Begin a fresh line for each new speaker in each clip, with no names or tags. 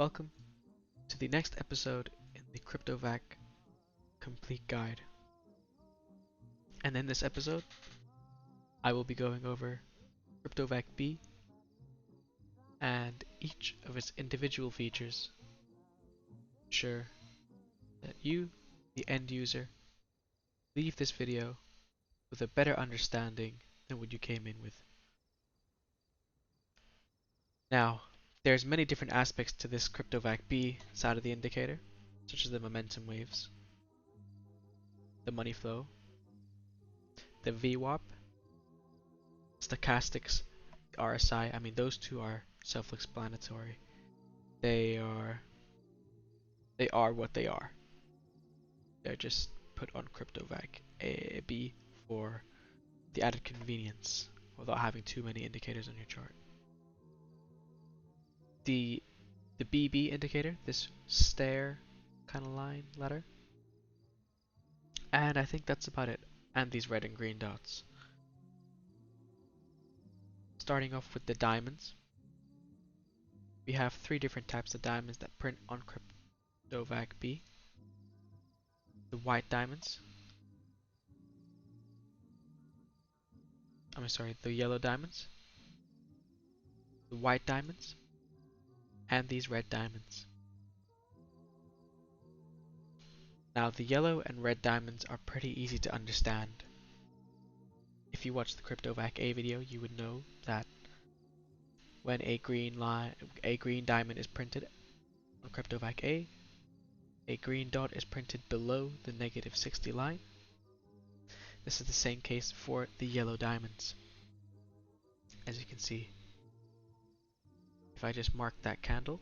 Welcome to the next episode in the Cryptovac Complete Guide. And in this episode, I will be going over Cryptovac B and each of its individual features. Ensure that you, the end user, leave this video with a better understanding than what you came in with. Now, there's many different aspects to this Cryptovac B side of the indicator, such as the momentum waves, the money flow, the VWAP, Stochastic Rsi. I mean, those two are self-explanatory. They are what they are. They're just put on Cryptovac B for the added convenience without having too many indicators on your chart. The BB indicator, this stair kind of line letter, and I think that's about it. And these red and green dots. Starting off with the diamonds, we have three different types of diamonds that print on Cryptovac B. The white diamonds, the yellow diamonds, the white diamonds, and these red diamonds. Now the yellow and red diamonds are pretty easy to understand. If you watched the Cryptovac A video, you would know that when a green diamond is printed on Cryptovac a green dot is printed below the -60 line. This is the same case for the yellow diamonds. As you can see, if I just mark that candle,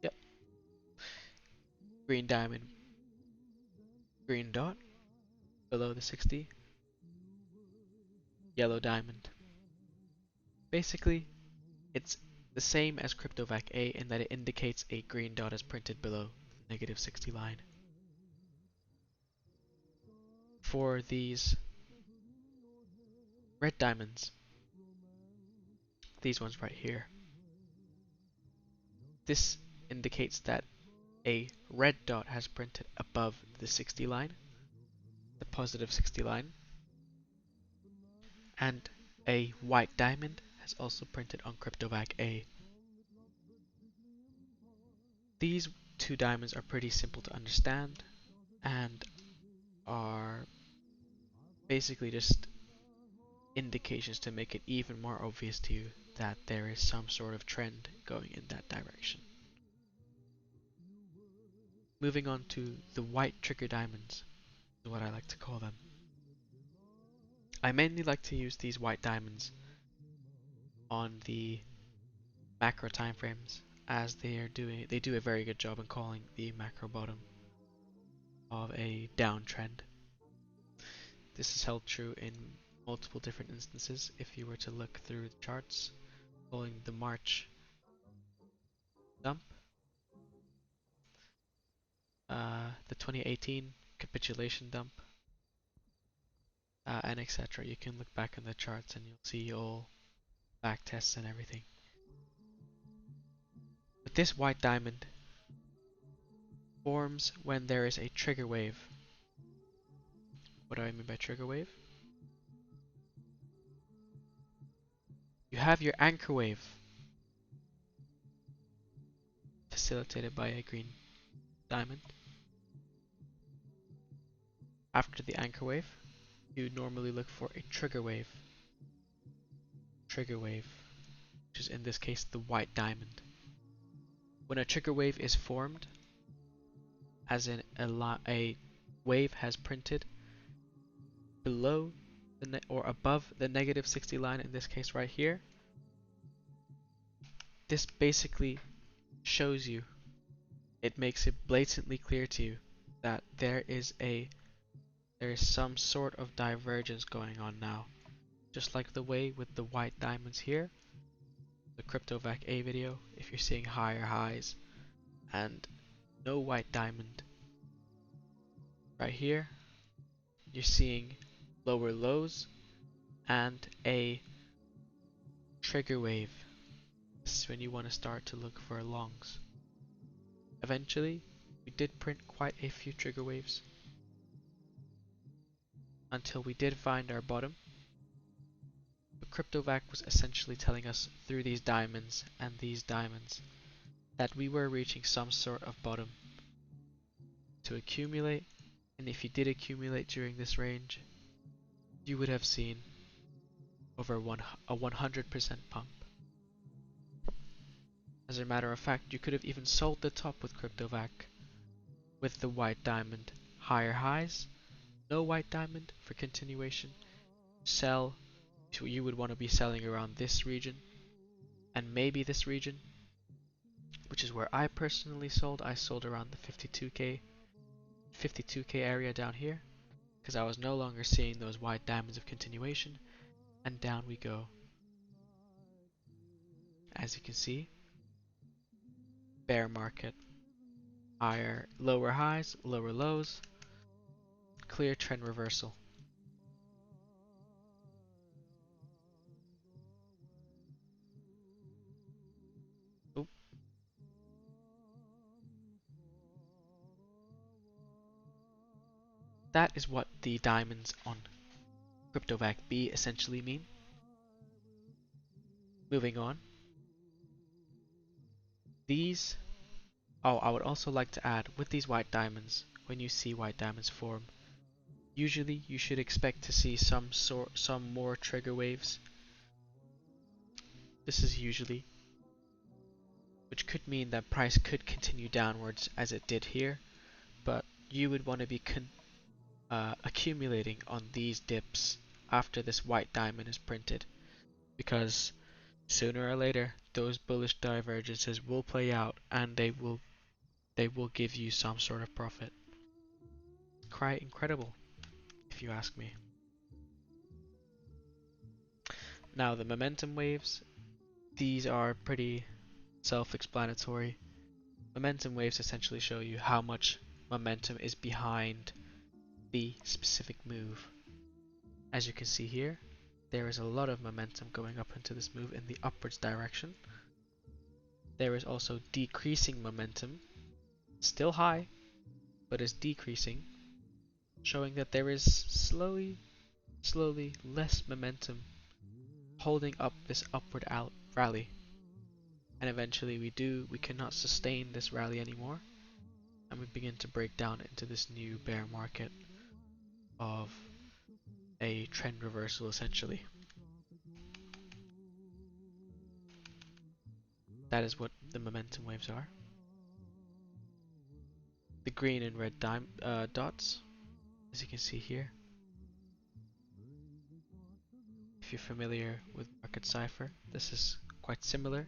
yep, green diamond, green dot below the 60, yellow diamond. Basically, it's the same as Cryptovac A in that it indicates a green dot is printed below the -60 line. For these red diamonds, these ones right here, this indicates that a red dot has printed above the 60 line, the +60 line, and a white diamond has also printed on Cryptovac A. These two diamonds are pretty simple to understand and are basically just indications to make it even more obvious to you that there is some sort of trend going in that direction. Moving on to the white trigger diamonds, is what I like to call them. I mainly like to use these white diamonds on the macro timeframes, as they do a very good job in calling the macro bottom of a downtrend. This is held true in multiple different instances. If you were to look through the charts, following the March dump, the 2018 capitulation dump, and etc. You can look back on the charts and you'll see all back tests and everything. But this white diamond forms when there is a trigger wave. What do I mean by trigger wave? You have your anchor wave, facilitated by a green diamond. After the anchor wave, you normally look for a trigger wave. Trigger wave, which is in this case the white diamond. When a trigger wave is formed, as in a wave has printed below or above the -60 line, in this case right here, this basically shows you, it makes it blatantly clear to you that there is some sort of divergence going on now. Just like the way with the white diamonds here, the Cryptovac A video, if you're seeing higher highs and no white diamond right here, you're seeing lower lows and a trigger wave. This is when you want to start to look for longs. Eventually, we did print quite a few trigger waves until we did find our bottom. But Cryptovac was essentially telling us through these diamonds and these diamonds that we were reaching some sort of bottom to accumulate, and if you did accumulate during this range, you would have seen over a 100% pump. As a matter of fact, you could have even sold the top with Cryptovac with the white diamond, higher highs, no white diamond for continuation, sell, you would want to be selling around this region, and maybe this region, which is where I personally sold. I sold around the 52k area down here, because I was no longer seeing those white diamonds of continuation, and down we go. As you can see, bear market, higher, lower highs, lower lows, clear trend reversal. Oop. That is what the diamonds on Cryptovac B essentially mean. Moving on. These, I would also like to add, with these white diamonds, when you see white diamonds form, usually you should expect to see some more trigger waves. This is usually, which could mean that price could continue downwards as it did here, but you would want to be accumulating on these dips after this white diamond is printed, because sooner or later those bullish divergences will play out and they will give you some sort of profit. Quite incredible, if you ask me. Now the momentum waves, these are pretty self-explanatory. Momentum waves essentially show you how much momentum is behind the specific move. As you can see here, there is a lot of momentum going up into this move in the upwards direction. There is also decreasing momentum, still high, but is decreasing, showing that there is slowly less momentum holding up this upward rally. And eventually we cannot sustain this rally anymore, and we begin to break down into this new bear market of a trend reversal essentially. That is what the momentum waves are. The green and red dots, as you can see here. If you're familiar with market cipher, this is quite similar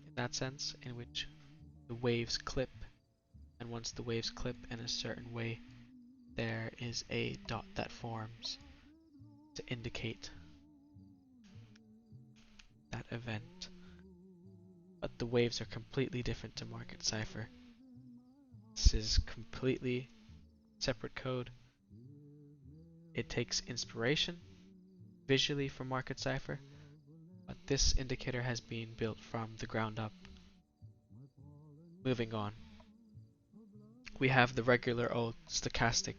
in that sense, in which the waves clip, and once the waves clip in a certain way, there is a dot that forms to indicate that event. But the waves are completely different to market cipher. This is completely separate code. It takes inspiration visually from market cipher, but this indicator has been built from the ground up. Moving on, we have the regular old stochastic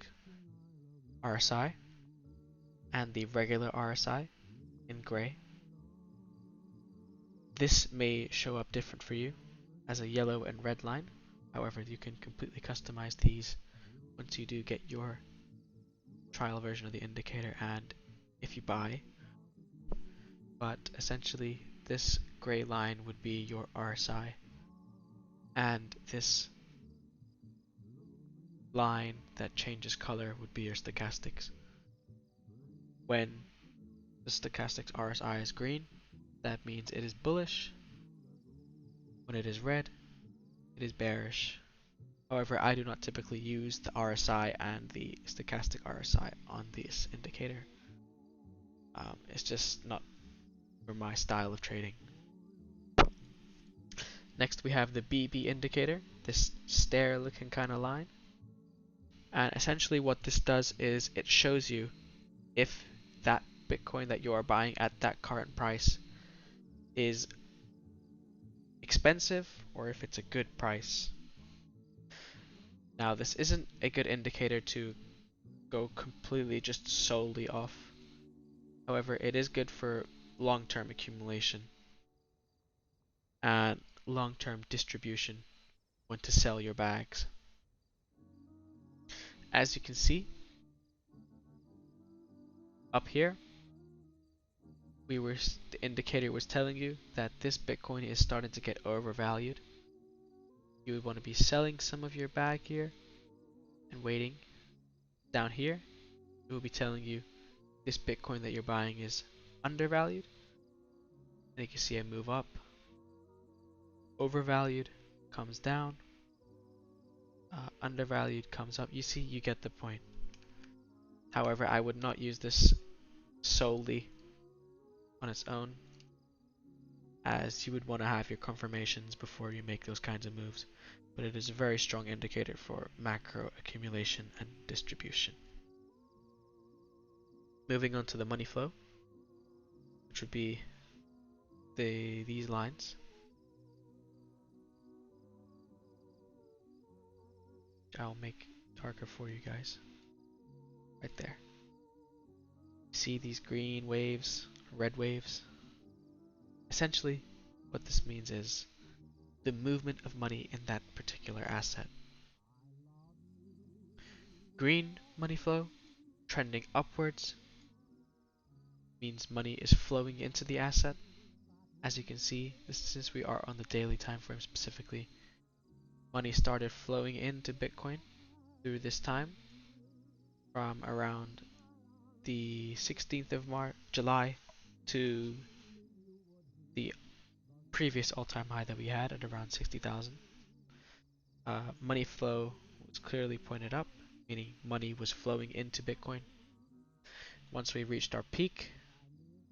RSI and the regular RSI in gray. This may show up different for you as a yellow and red line. However, you can completely customize these once you do get your trial version of the indicator and if you buy. But essentially this gray line would be your RSI, and this line that changes color would be your stochastics. When the stochastics RSI is green, that means it is bullish. When it is red, it is bearish. However, I do not typically use the RSI and the stochastic RSI on this indicator. It's just not for my style of trading. Next we have the BB indicator, this stair looking kind of line. And essentially what this does is it shows you if that Bitcoin that you are buying at that current price is expensive or if it's a good price. Now, this isn't a good indicator to go completely just solely off. However, it is good for long-term accumulation and long-term distribution when to sell your bags. As you can see up here, the indicator was telling you that this Bitcoin is starting to get overvalued. You would want to be selling some of your bag here and waiting. Down here, it will be telling you this Bitcoin that you're buying is undervalued. And you can see it move up, overvalued, comes down, undervalued, comes up. You see, you get the point. However, I would not use this solely on its own, as you would want to have your confirmations before you make those kinds of moves. But it is a very strong indicator for macro accumulation and distribution. Moving on to the money flow, which would be these lines. I'll make darker for you guys. Right there. See these green waves, red waves? Essentially, what this means is the movement of money in that particular asset. Green money flow, trending upwards, means money is flowing into the asset. As you can see, since we are on the daily time frame specifically, money started flowing into Bitcoin through this time from around the 16th of July to the previous all-time high that we had at around 60,000. Money flow was clearly pointed up, meaning money was flowing into Bitcoin. Once we reached our peak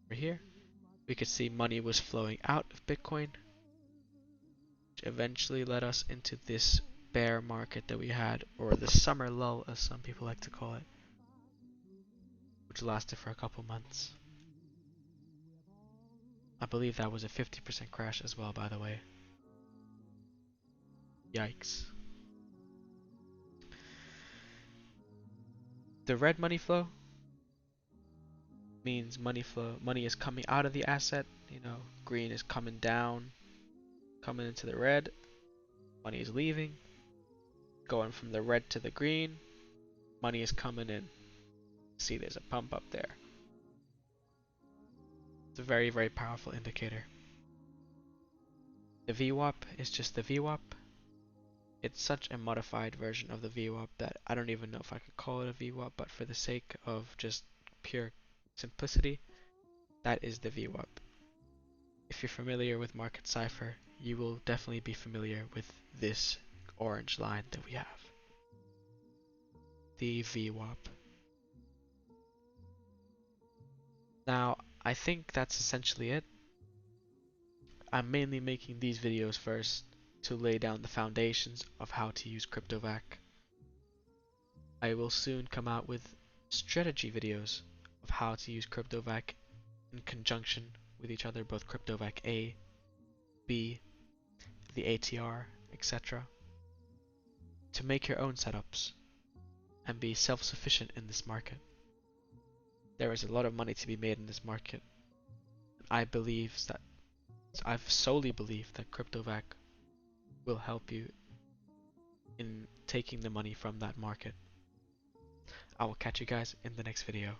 over here, we could see money was flowing out of Bitcoin, which eventually led us into this bear market that we had, or the summer lull as some people like to call it, which lasted for a couple months. I believe that was a 50% crash as well, by the way. Yikes. The red money flow means money is coming out of the asset. Green is coming down, coming into the red. Money is leaving, going from the red to the green. Money is coming in. See, there's a pump up there. It's a very, very powerful indicator. The VWAP is just the VWAP. It's such a modified version of the VWAP that I don't even know if I could call it a VWAP, but for the sake of just pure simplicity, that is the VWAP. If you're familiar with Market Cipher, you will definitely be familiar with this orange line that we have. The VWAP. Now, I think that's essentially it. I'm mainly making these videos first to lay down the foundations of how to use Cryptovac. I will soon come out with strategy videos of how to use Cryptovac in conjunction with each other, both Cryptovac A, B, the ATR, etc., to make your own setups and be self-sufficient in this market. There is a lot of money to be made in this market. I've solely believed that Cryptovac will help you in taking the money from that market. I will catch you guys in the next video.